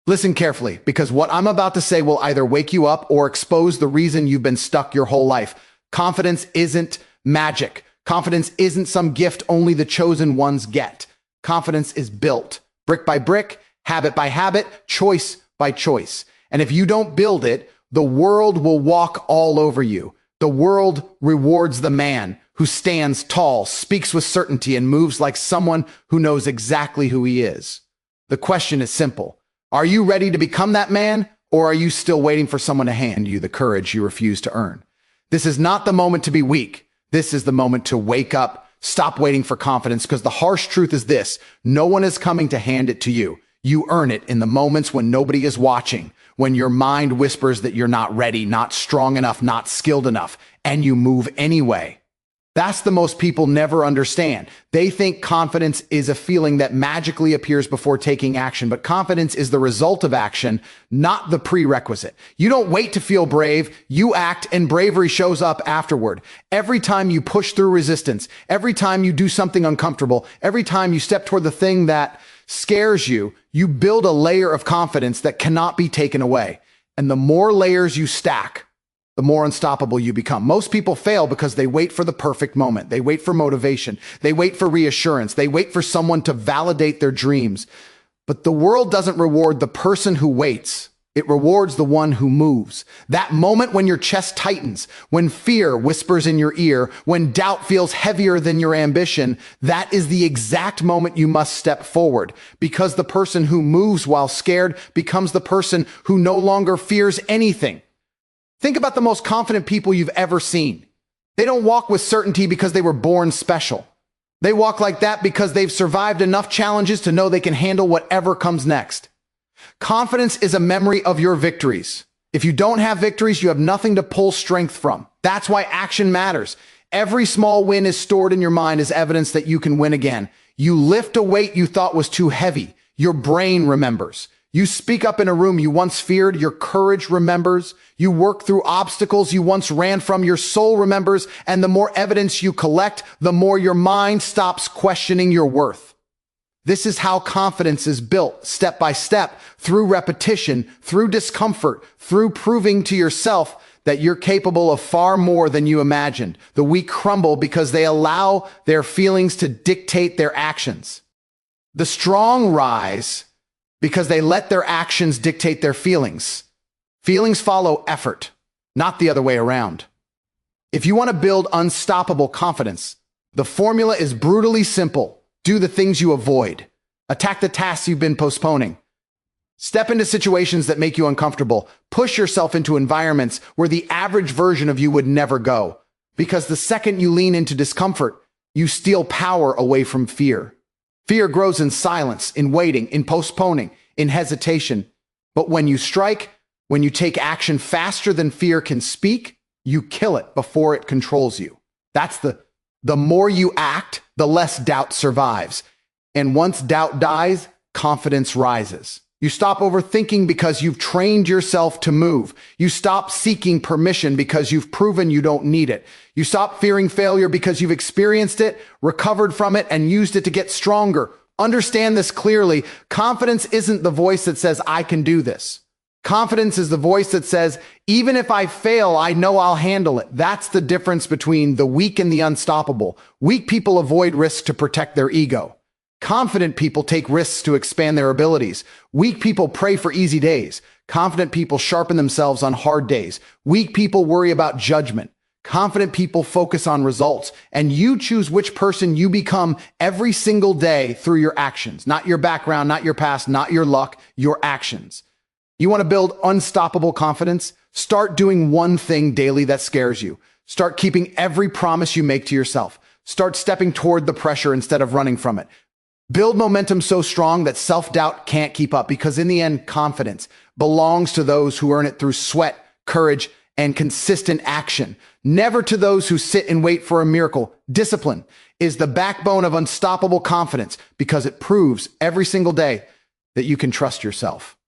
Listen carefully, because what I'm about to say will either wake you up or expose the reason you've been stuck your whole life. Confidence isn't magic. Confidence isn't some gift only the chosen ones get. Confidence is built brick by brick, habit by habit, choice by choice. And if you don't build it, the world will walk all over you. The world rewards the man who stands tall, speaks with certainty, and moves like someone who knows exactly who he is. The question is simple. Are you ready to become that man, or are you still waiting for someone to hand you the courage you refuse to earn? This is not the moment to be weak. This is the moment to wake up. Stop waiting for confidence, because the harsh truth is this: no one is coming to hand it to you. You earn it in the moments when nobody is watching, when your mind whispers that you're not ready, not strong enough, not skilled enough, and you move anyway. That's the most people never understand. They think confidence is a feeling that magically appears before taking action, but confidence is the result of action, not the prerequisite. You don't wait to feel brave, you act, and bravery shows up afterward. Every time you push through resistance, every time you do something uncomfortable, every time you step toward the thing that scares you, you build a layer of confidence that cannot be taken away. And the more layers you stack, the more unstoppable you become. Most people fail because they wait for the perfect moment. They wait for motivation. They wait for reassurance. They wait for someone to validate their dreams. But the world doesn't reward the person who waits. It rewards the one who moves. That moment when your chest tightens, when fear whispers in your ear, when doubt feels heavier than your ambition, that is the exact moment you must step forward, because the person who moves while scared becomes the person who no longer fears anything. Think about the most confident people you've ever seen. They don't walk with certainty because they were born special. They walk like that because they've survived enough challenges to know they can handle whatever comes next. Confidence is a memory of your victories. If you don't have victories, you have nothing to pull strength from. That's why action matters. Every small win is stored in your mind as evidence that you can win again. You lift a weight you thought was too heavy. Your brain remembers. You speak up in a room you once feared, your courage remembers. You work through obstacles you once ran from, your soul remembers. And the more evidence you collect, the more your mind stops questioning your worth. This is how confidence is built, step by step, through repetition, through discomfort, through proving to yourself that you're capable of far more than you imagined. The weak crumble because they allow their feelings to dictate their actions. The strong rise because they let their actions dictate their feelings. Feelings follow effort, not the other way around. If you want to build unstoppable confidence, the formula is brutally simple. Do the things you avoid. Attack the tasks you've been postponing. Step into situations that make you uncomfortable. Push yourself into environments where the average version of you would never go. Because the second you lean into discomfort, you steal power away from fear. Fear grows in silence, in waiting, in postponing, in hesitation. But when you strike, when you take action faster than fear can speak, you kill it before it controls you. That's the more you act, the less doubt survives. And once doubt dies, confidence rises. You stop overthinking because you've trained yourself to move. You stop seeking permission because you've proven you don't need it. You stop fearing failure because you've experienced it, recovered from it, and used it to get stronger. Understand this clearly. Confidence isn't the voice that says, I can do this. Confidence is the voice that says, even if I fail, I know I'll handle it. That's the difference between the weak and the unstoppable. Weak people avoid risk to protect their ego. Confident people take risks to expand their abilities. Weak people pray for easy days. Confident people sharpen themselves on hard days. Weak people worry about judgment. Confident people focus on results. And you choose which person you become every single day through your actions. Not your background, not your past, not your luck, your actions. You want to build unstoppable confidence? Start doing one thing daily that scares you. Start keeping every promise you make to yourself. Start stepping toward the pressure instead of running from it. Build momentum so strong that self-doubt can't keep up, because in the end, confidence belongs to those who earn it through sweat, courage, and consistent action. Never to those who sit and wait for a miracle. Discipline is the backbone of unstoppable confidence because it proves every single day that you can trust yourself.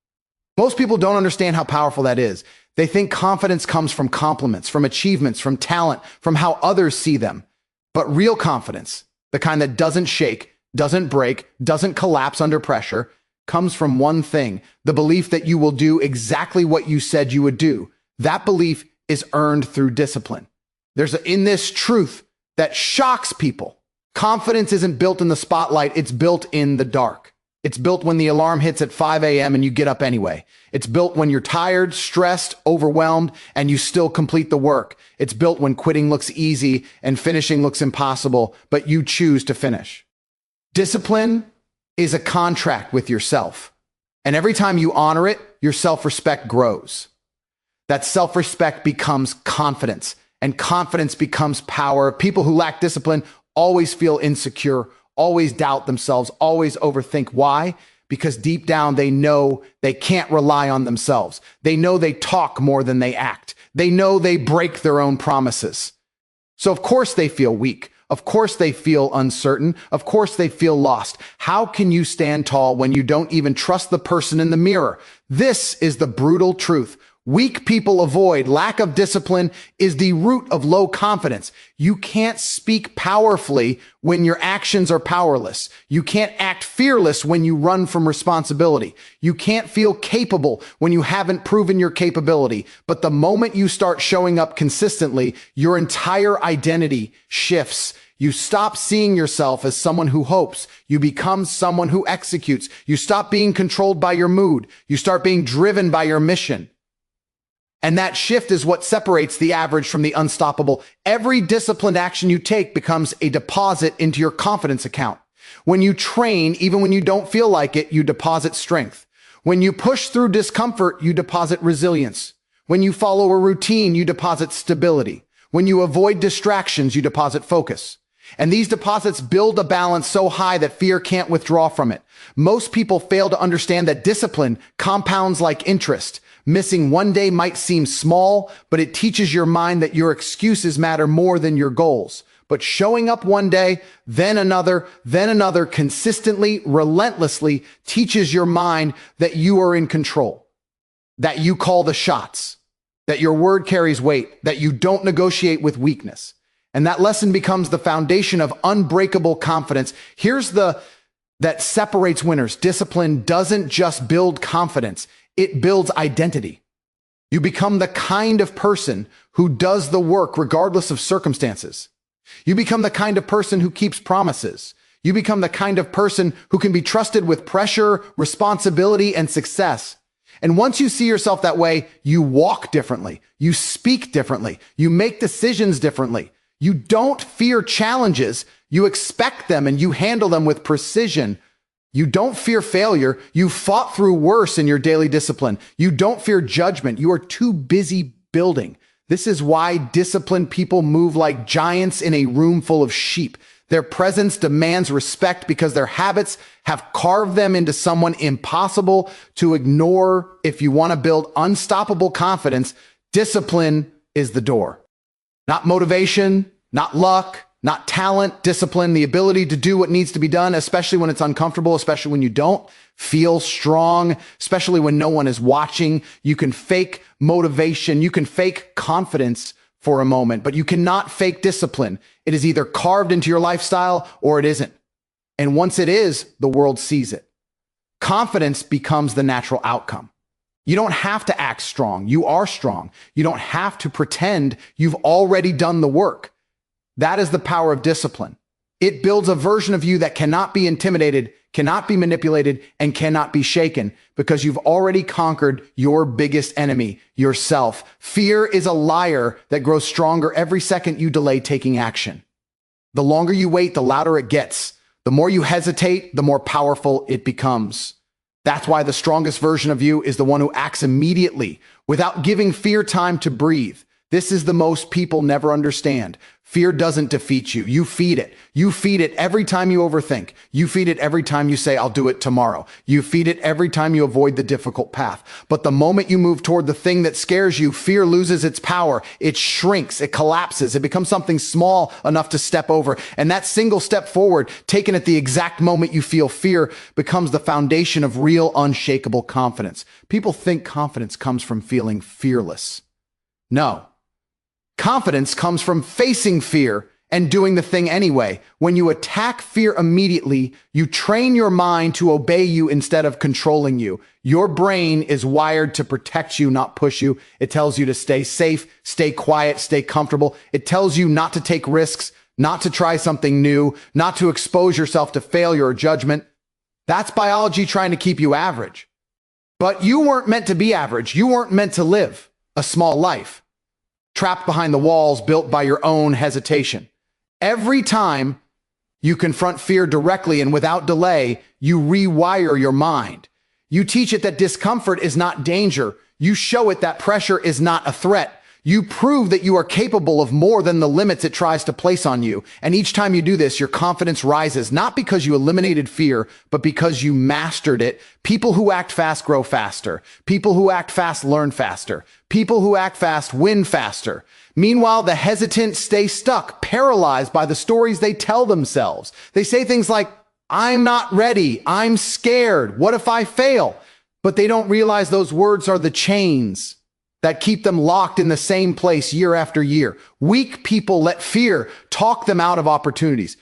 Most people don't understand how powerful that is. They think confidence comes from compliments, from achievements, from talent, from how others see them. But real confidence, the kind that doesn't shake, doesn't break, doesn't collapse under pressure, comes from one thing: the belief that you will do exactly what you said you would do. That belief is earned through discipline. In this truth that shocks people. Confidence isn't built in the spotlight, it's built in the dark. It's built when the alarm hits at 5 a.m. and you get up anyway. It's built when you're tired, stressed, overwhelmed, and you still complete the work. It's built when quitting looks easy and finishing looks impossible, but you choose to finish. Discipline is a contract with yourself. And every time you honor it, your self-respect grows. That self-respect becomes confidence, and confidence becomes power. People who lack discipline always feel insecure, always doubt themselves, always overthink. Why? Because deep down they know they can't rely on themselves. They know they talk more than they act. They know they break their own promises. So of course they feel weak. Of course they feel uncertain. Of course they feel lost. How can you stand tall when you don't even trust the person in the mirror? This is the brutal truth. Weak people avoid. Lack of discipline is the root of low confidence. You can't speak powerfully when your actions are powerless. You can't act fearless when you run from responsibility. You can't feel capable when you haven't proven your capability. But the moment you start showing up consistently, your entire identity shifts. You stop seeing yourself as someone who hopes. You become someone who executes. You stop being controlled by your mood. You start being driven by your mission. And that shift is what separates the average from the unstoppable. Every disciplined action you take becomes a deposit into your confidence account. When you train, even when you don't feel like it, you deposit strength. When you push through discomfort, you deposit resilience. When you follow a routine, you deposit stability. When you avoid distractions, you deposit focus. And these deposits build a balance so high that fear can't withdraw from it. Most people fail to understand that discipline compounds like interest. Missing one day might seem small, but it teaches your mind that your excuses matter more than your goals. But showing up one day, then another, consistently, relentlessly teaches your mind that you are in control, that you call the shots, that your word carries weight, that you don't negotiate with weakness. And that lesson becomes the foundation of unbreakable confidence. That separates winners. Discipline doesn't just build confidence. It builds identity. You become the kind of person who does the work regardless of circumstances. You become the kind of person who keeps promises. You become the kind of person who can be trusted with pressure, responsibility, and success. And once you see yourself that way, you walk differently. You speak differently. You make decisions differently. You don't fear challenges. You expect them and you handle them with precision. You don't fear failure. You fought through worse in your daily discipline. You don't fear judgment. You are too busy building. This is why disciplined people move like giants in a room full of sheep. Their presence demands respect because their habits have carved them into someone impossible to ignore. If you want to build unstoppable confidence, discipline is the door. Not motivation, not luck, not talent, discipline, the ability to do what needs to be done, especially when it's uncomfortable, especially when you don't feel strong, especially when no one is watching. You can fake motivation. You can fake confidence for a moment, but you cannot fake discipline. It is either carved into your lifestyle or it isn't. And once it is, the world sees it. Confidence becomes the natural outcome. You don't have to act strong. You are strong. You don't have to pretend you've already done the work. That is the power of discipline. It builds a version of you that cannot be intimidated, cannot be manipulated, and cannot be shaken because you've already conquered your biggest enemy, yourself. Fear is a liar that grows stronger every second you delay taking action. The longer you wait, the louder it gets. The more you hesitate, the more powerful it becomes. That's why the strongest version of you is the one who acts immediately without giving fear time to breathe. This is the most people never understand. Fear doesn't defeat you. You feed it. You feed it every time you overthink. You feed it every time you say, I'll do it tomorrow. You feed it every time you avoid the difficult path. But the moment you move toward the thing that scares you, fear loses its power. It shrinks. It collapses. It becomes something small enough to step over. And that single step forward, taken at the exact moment you feel fear, becomes the foundation of real, unshakable confidence. People think confidence comes from feeling fearless. No. Confidence comes from facing fear and doing the thing anyway. When you attack fear immediately, you train your mind to obey you instead of controlling you. Your brain is wired to protect you, not push you. It tells you to stay safe, stay quiet, stay comfortable. It tells you not to take risks, not to try something new, not to expose yourself to failure or judgment. That's biology trying to keep you average. But you weren't meant to be average. You weren't meant to live a small life, trapped behind the walls built by your own hesitation. Every time you confront fear directly and without delay, you rewire your mind. You teach it that discomfort is not danger. You show it that pressure is not a threat. You prove that you are capable of more than the limits it tries to place on you. And each time you do this, your confidence rises, not because you eliminated fear, but because you mastered it. People who act fast grow faster. People who act fast learn faster. People who act fast win faster. Meanwhile, the hesitant stay stuck, paralyzed by the stories they tell themselves. They say things like, I'm not ready. I'm scared. What if I fail? But they don't realize those words are the chains that keep them locked in the same place year after year. Weak people let fear talk them out of opportunities.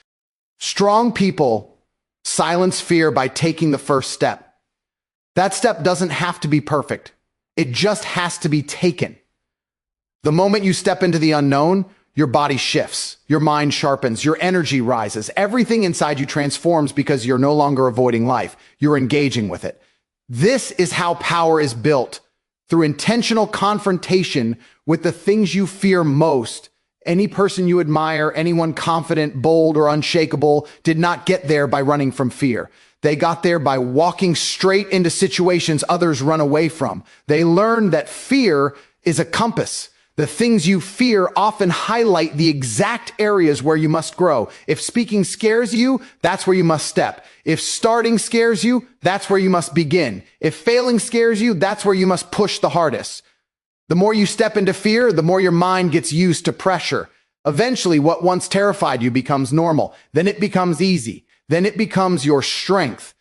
Strong people silence fear by taking the first step. That step doesn't have to be perfect. It just has to be taken. The moment you step into the unknown, your body shifts, your mind sharpens, your energy rises. Everything inside you transforms because you're no longer avoiding life. You're engaging with it. This is how power is built. Through intentional confrontation with the things you fear most. Any person you admire, anyone confident, bold, or unshakable, did not get there by running from fear. They got there by walking straight into situations others run away from. They learned that fear is a compass. The things you fear often highlight the exact areas where you must grow. If speaking scares you, that's where you must step. If starting scares you, that's where you must begin. If failing scares you, that's where you must push the hardest. The more you step into fear, the more your mind gets used to pressure. Eventually, what once terrified you becomes normal. Then it becomes easy. Then it becomes your strength.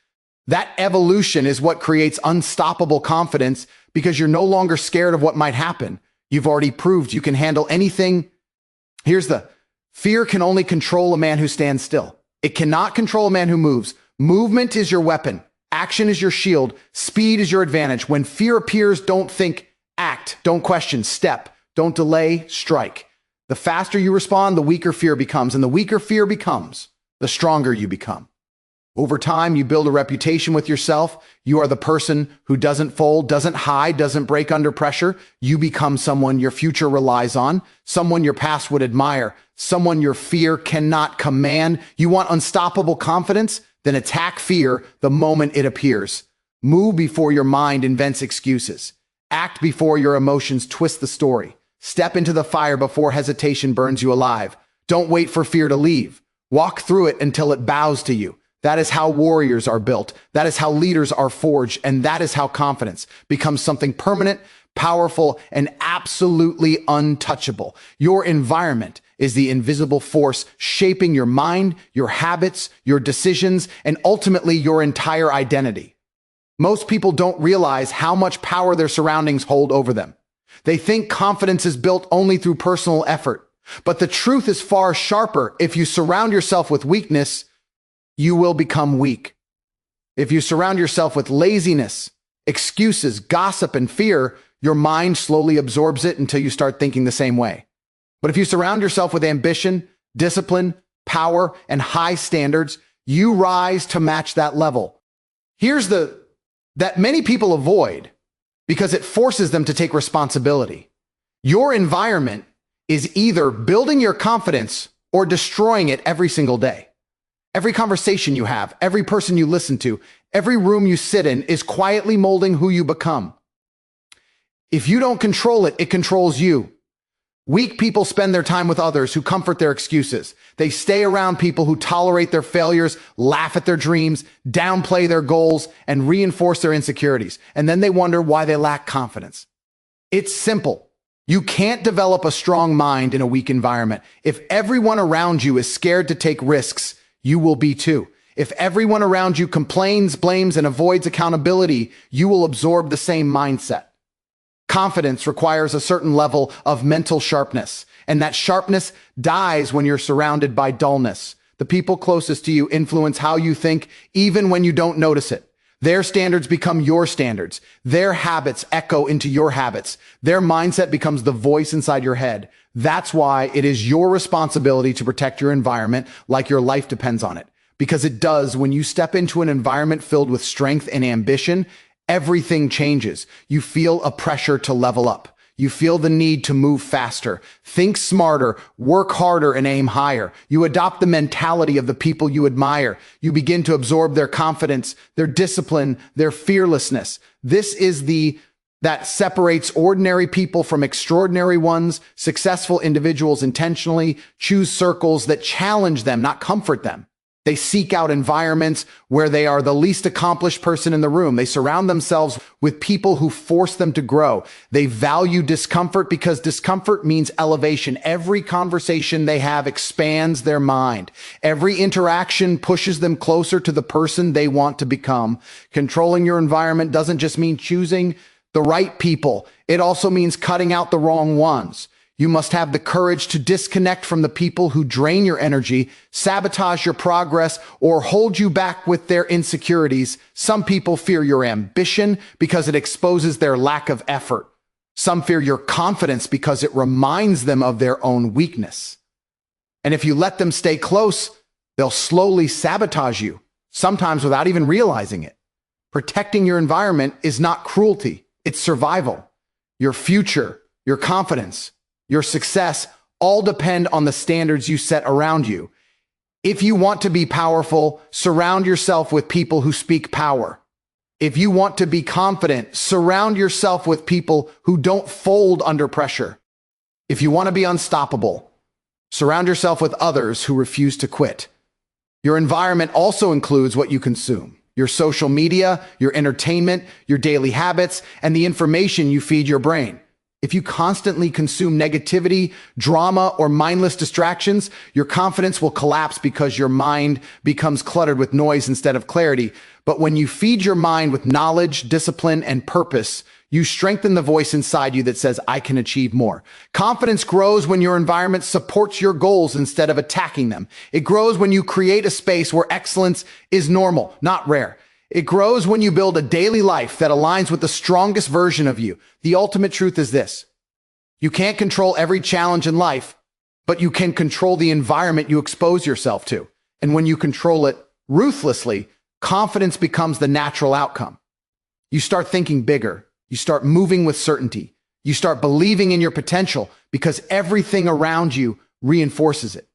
That evolution is what creates unstoppable confidence because you're no longer scared of what might happen. You've already proved you can handle anything. Fear can only control a man who stands still. It cannot control a man who moves. Movement is your weapon. Action is your shield. Speed is your advantage. When fear appears, don't think, act. Don't question, step. Don't delay, strike. The faster you respond, the weaker fear becomes. And the weaker fear becomes, the stronger you become. Over time, you build a reputation with yourself. You are the person who doesn't fold, doesn't hide, doesn't break under pressure. You become someone your future relies on, someone your past would admire, someone your fear cannot command. You want unstoppable confidence? Then attack fear the moment it appears. Move before your mind invents excuses. Act before your emotions twist the story. Step into the fire before hesitation burns you alive. Don't wait for fear to leave. Walk through it until it bows to you. That is how warriors are built. That is how leaders are forged. And that is how confidence becomes something permanent, powerful, and absolutely untouchable. Your environment is the invisible force shaping your mind, your habits, your decisions, and ultimately your entire identity. Most people don't realize how much power their surroundings hold over them. They think confidence is built only through personal effort. But the truth is far sharper. If you surround yourself with weakness, you will become weak. If you surround yourself with laziness, excuses, gossip, and fear, your mind slowly absorbs it until you start thinking the same way. But if you surround yourself with ambition, discipline, power, and high standards, you rise to match that level. That many people avoid because it forces them to take responsibility. Your environment is either building your confidence or destroying it every single day. Every conversation you have, every person you listen to, every room you sit in is quietly molding who you become. If you don't control it, it controls you. Weak people spend their time with others who comfort their excuses. They stay around people who tolerate their failures, laugh at their dreams, downplay their goals, and reinforce their insecurities. And then they wonder why they lack confidence. It's simple. You can't develop a strong mind in a weak environment. If everyone around you is scared to take risks, you will be too. If everyone around you complains, blames, and avoids accountability, you will absorb the same mindset. Confidence requires a certain level of mental sharpness, and that sharpness dies when you're surrounded by dullness. The people closest to you influence how you think, even when you don't notice it. Their standards become your standards. Their habits echo into your habits. Their mindset becomes the voice inside your head. That's why it is your responsibility to protect your environment like your life depends on it. Because it does. When you step into an environment filled with strength and ambition, everything changes. You feel a pressure to level up. You feel the need to move faster, think smarter, work harder, and aim higher. You adopt the mentality of the people you admire. You begin to absorb their confidence, their discipline, their fearlessness. This is that separates ordinary people from extraordinary ones. Successful individuals intentionally choose circles that challenge them, not comfort them. They seek out environments where they are the least accomplished person in the room. They surround themselves with people who force them to grow. They value discomfort because discomfort means elevation. Every conversation they have expands their mind. Every interaction pushes them closer to the person they want to become. Controlling your environment doesn't just mean choosing the right people. It also means cutting out the wrong ones. You must have the courage to disconnect from the people who drain your energy, sabotage your progress, or hold you back with their insecurities. Some people fear your ambition because it exposes their lack of effort. Some fear your confidence because it reminds them of their own weakness. And if you let them stay close, they'll slowly sabotage you, sometimes without even realizing it. Protecting your environment is not cruelty, it's survival. Your future, your confidence, your success all depend on the standards you set around you. If you want to be powerful, surround yourself with people who speak power. If you want to be confident, surround yourself with people who don't fold under pressure. If you want to be unstoppable, surround yourself with others who refuse to quit. Your environment also includes what you consume. Your social media, your entertainment, your daily habits, and the information you feed your brain. If you constantly consume negativity, drama, or mindless distractions, your confidence will collapse because your mind becomes cluttered with noise instead of clarity. But when you feed your mind with knowledge, discipline, and purpose, you strengthen the voice inside you that says, I can achieve more. Confidence grows when your environment supports your goals instead of attacking them. It grows when you create a space where excellence is normal, not rare. It grows when you build a daily life that aligns with the strongest version of you. The ultimate truth is this: you can't control every challenge in life, but you can control the environment you expose yourself to. And when you control it ruthlessly, confidence becomes the natural outcome. You start thinking bigger. You start moving with certainty. You start believing in your potential because everything around you reinforces it.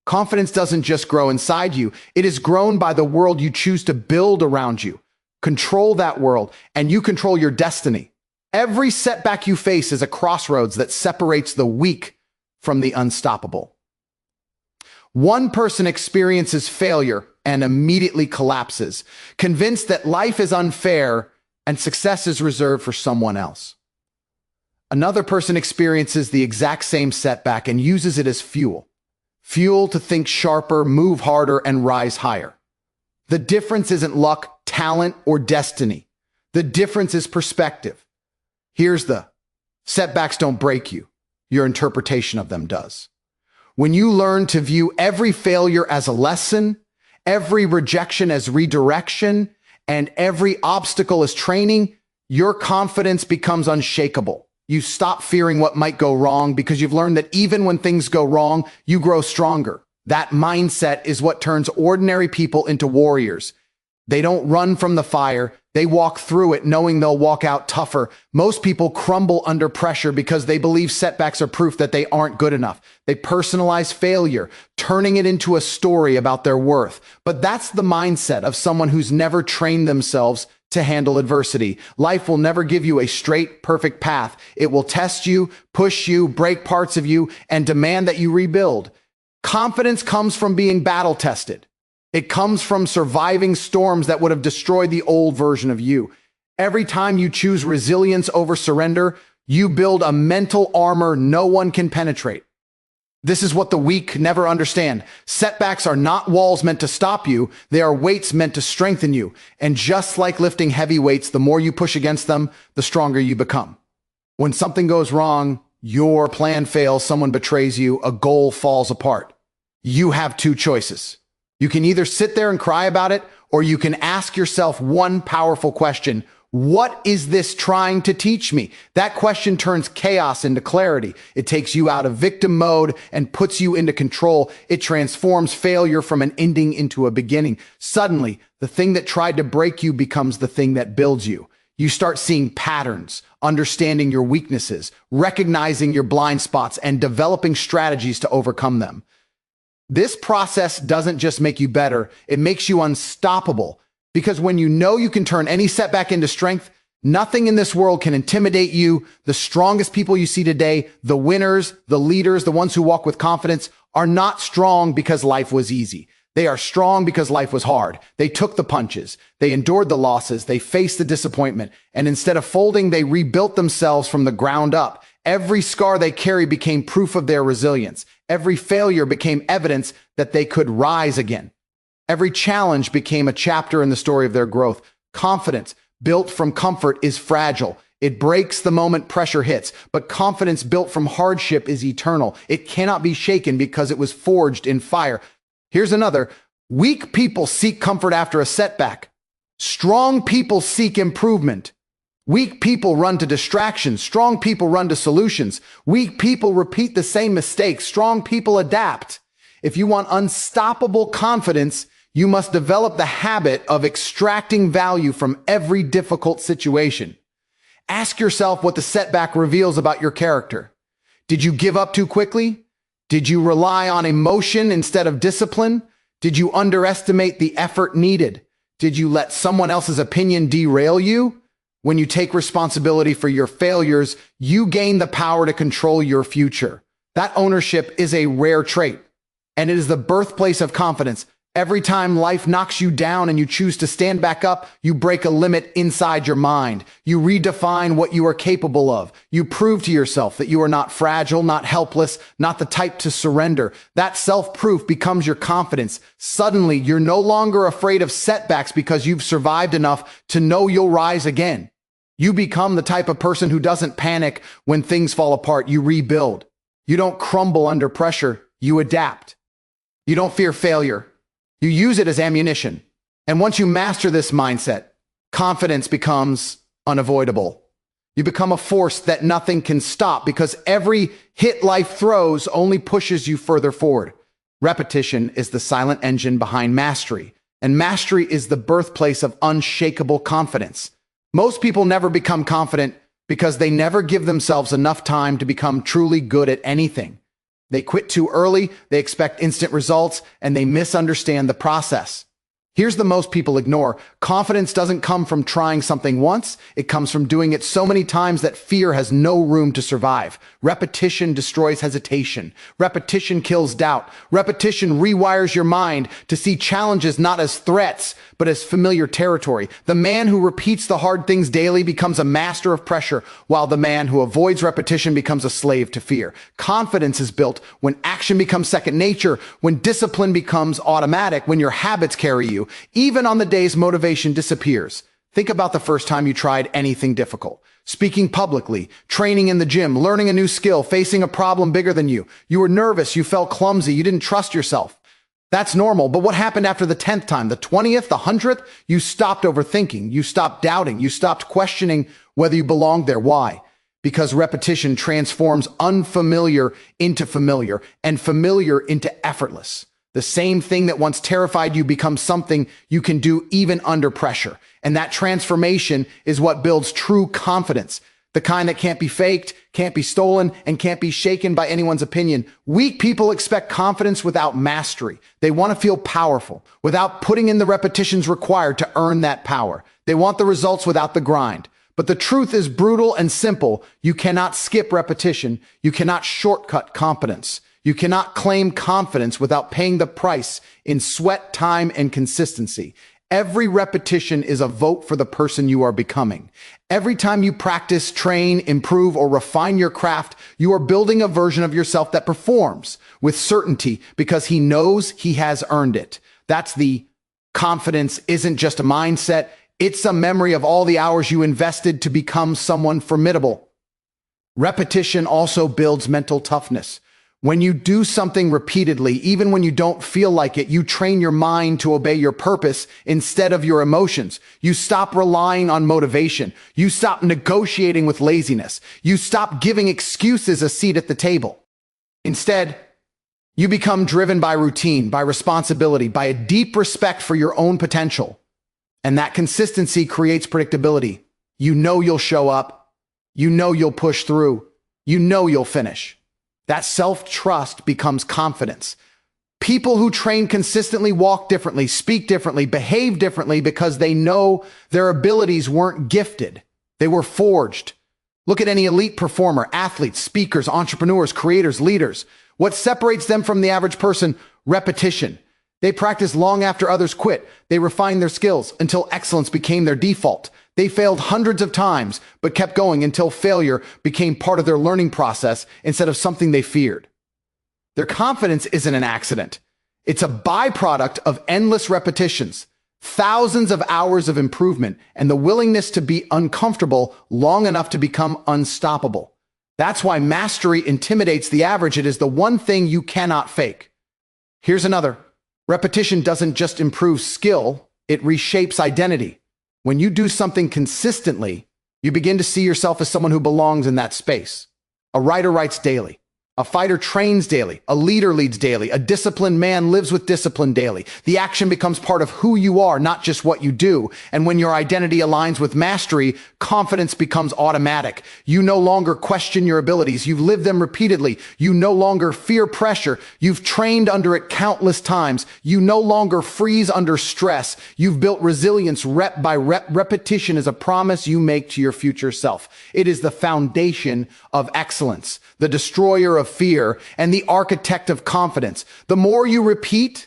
Confidence doesn't just grow inside you. It is grown by the world you choose to build around you. Control that world, and you control your destiny. Every setback you face is a crossroads that separates the weak from the unstoppable. One person experiences failure and immediately collapses, convinced that life is unfair and success is reserved for someone else. Another person experiences the exact same setback and uses it as fuel. Fuel to think sharper, move harder, and rise higher. The difference isn't luck, talent, or destiny. The difference is perspective. Here's the setbacks don't break you. Your interpretation of them does. When you learn to view every failure as a lesson, every rejection as redirection, and every obstacle as training, your confidence becomes unshakable. You stop fearing what might go wrong because you've learned that even when things go wrong, you grow stronger. That mindset is what turns ordinary people into warriors. They don't run from the fire. They walk through it knowing they'll walk out tougher. Most people crumble under pressure because they believe setbacks are proof that they aren't good enough. They personalize failure, turning it into a story about their worth. But that's the mindset of someone who's never trained themselves to handle adversity. Life will never give you a straight, perfect path. It will test you, push you, break parts of you, and demand that you rebuild. Confidence comes from being battle tested. It comes from surviving storms that would have destroyed the old version of you. Every time you choose resilience over surrender, you build a mental armor no one can penetrate. This is what the weak never understand. Setbacks are not walls meant to stop you. They are weights meant to strengthen you. And just like lifting heavy weights, the more you push against them, the stronger you become. When something goes wrong, your plan fails, someone betrays you, a goal falls apart. You have two choices. You can either sit there and cry about it, or you can ask yourself one powerful question. What is this trying to teach me? That question turns chaos into clarity. It takes you out of victim mode and puts you into control. It transforms failure from an ending into a beginning. Suddenly, the thing that tried to break you becomes the thing that builds you. You start seeing patterns, understanding your weaknesses, recognizing your blind spots, and developing strategies to overcome them. This process doesn't just make you better, it makes you unstoppable. Because when you know you can turn any setback into strength, nothing in this world can intimidate you. The strongest people you see today, the winners, the leaders, the ones who walk with confidence, are not strong because life was easy. They are strong because life was hard. They took the punches. They endured the losses. They faced the disappointment. And instead of folding, they rebuilt themselves from the ground up. Every scar they carry became proof of their resilience. Every failure became evidence that they could rise again. Every challenge became a chapter in the story of their growth. Confidence built from comfort is fragile. It breaks the moment pressure hits, but confidence built from hardship is eternal. It cannot be shaken because it was forged in fire. Here's another. Weak people seek comfort after a setback. Strong people seek improvement. Weak people run to distractions. Strong people run to solutions. Weak people repeat the same mistakes. Strong people adapt. If you want unstoppable confidence, you must develop the habit of extracting value from every difficult situation. Ask yourself what the setback reveals about your character. Did you give up too quickly? Did you rely on emotion instead of discipline? Did you underestimate the effort needed? Did you let someone else's opinion derail you? When you take responsibility for your failures, you gain the power to control your future. That ownership is a rare trait, and it is the birthplace of confidence. Every time life knocks you down and you choose to stand back up, you break a limit inside your mind. You redefine what you are capable of. You prove to yourself that you are not fragile, not helpless, not the type to surrender. That self-proof becomes your confidence. Suddenly, you're no longer afraid of setbacks because you've survived enough to know you'll rise again. You become the type of person who doesn't panic when things fall apart. You rebuild. You don't crumble under pressure. You adapt. You don't fear failure. You use it as ammunition. And once you master this mindset, confidence becomes unavoidable. You become a force that nothing can stop because every hit life throws only pushes you further forward. Repetition is the silent engine behind mastery, and mastery is the birthplace of unshakable confidence. Most people never become confident because they never give themselves enough time to become truly good at anything. They quit too early, they expect instant results, and they misunderstand the process. Here's the most people ignore. Confidence doesn't come from trying something once. It comes from doing it so many times that fear has no room to survive. Repetition destroys hesitation. Repetition kills doubt. Repetition rewires your mind to see challenges not as threats, but as familiar territory. The man who repeats the hard things daily becomes a master of pressure, while the man who avoids repetition becomes a slave to fear. Confidence is built when action becomes second nature, when discipline becomes automatic, when your habits carry you, even on the days motivation disappears. Think about the first time you tried anything difficult. Speaking publicly, training in the gym, learning a new skill, facing a problem bigger than you. You were nervous, you felt clumsy, you didn't trust yourself. That's normal, but what happened after the 10th time, the 20th, the 100th? You stopped overthinking, you stopped doubting, you stopped questioning whether you belonged there. Why? Because repetition transforms unfamiliar into familiar and familiar into effortless. The same thing that once terrified you becomes something you can do even under pressure. And that transformation is what builds true confidence. The kind that can't be faked, can't be stolen, and can't be shaken by anyone's opinion. Weak people expect confidence without mastery. They want to feel powerful without putting in the repetitions required to earn that power. They want the results without the grind. But the truth is brutal and simple. You cannot skip repetition. You cannot shortcut competence. You cannot claim confidence without paying the price in sweat, time, and consistency. Every repetition is a vote for the person you are becoming. Every time you practice, train, improve, or refine your craft, you are building a version of yourself that performs with certainty because he knows he has earned it. That's the confidence isn't just a mindset. It's a memory of all the hours you invested to become someone formidable. Repetition also builds mental toughness. When you do something repeatedly, even when you don't feel like it, you train your mind to obey your purpose instead of your emotions. You stop relying on motivation. You stop negotiating with laziness. You stop giving excuses a seat at the table. Instead, you become driven by routine, by responsibility, by a deep respect for your own potential. And that consistency creates predictability. You know you'll show up. You know you'll push through. You know you'll finish. That self-trust becomes confidence. People who train consistently walk differently, speak differently, behave differently because they know their abilities weren't gifted. They were forged. Look at any elite performer, athletes, speakers, entrepreneurs, creators, leaders. What separates them from the average person? Repetition. They practice long after others quit. They refined their skills until excellence became their default. They failed hundreds of times, but kept going until failure became part of their learning process instead of something they feared. Their confidence isn't an accident. It's a byproduct of endless repetitions, thousands of hours of improvement, and the willingness to be uncomfortable long enough to become unstoppable. That's why mastery intimidates the average. It is the one thing you cannot fake. Here's another. Repetition doesn't just improve skill, it reshapes identity. When you do something consistently, you begin to see yourself as someone who belongs in that space. A writer writes daily. A fighter trains daily. A leader leads daily. A disciplined man lives with discipline daily. The action becomes part of who you are, not just what you do. And when your identity aligns with mastery, confidence becomes automatic. You no longer question your abilities. You've lived them repeatedly. You no longer fear pressure. You've trained under it countless times. You no longer freeze under stress. You've built resilience rep by rep. Repetition is a promise you make to your future self. It is the foundation of excellence, the destroyer of fear, and the architect of confidence. The more you repeat,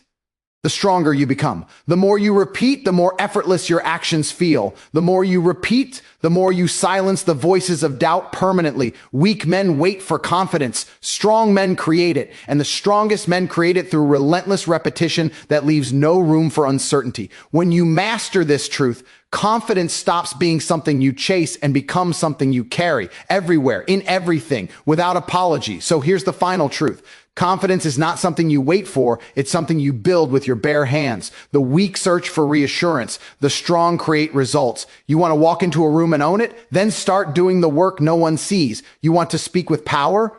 the stronger you become. The more you repeat, the more effortless your actions feel. The more you repeat, the more you silence the voices of doubt permanently. Weak men wait for confidence. Strong men create it. And the strongest men create it through relentless repetition that leaves no room for uncertainty. When you master this truth, confidence stops being something you chase and becomes something you carry everywhere, in everything, without apology. So here's the final truth. Confidence is not something you wait for, it's something you build with your bare hands. The weak search for reassurance, the strong create results. You want to walk into a room and own it? Then start doing the work no one sees. You want to speak with power?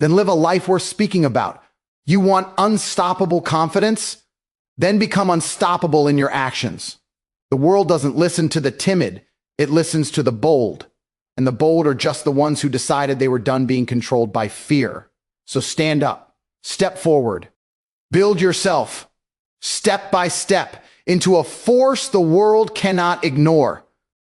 Then live a life worth speaking about. You want unstoppable confidence? Then become unstoppable in your actions. The world doesn't listen to the timid, it listens to the bold. And the bold are just the ones who decided they were done being controlled by fear. So stand up. Step forward. Build yourself, step by step, into a force the world cannot ignore.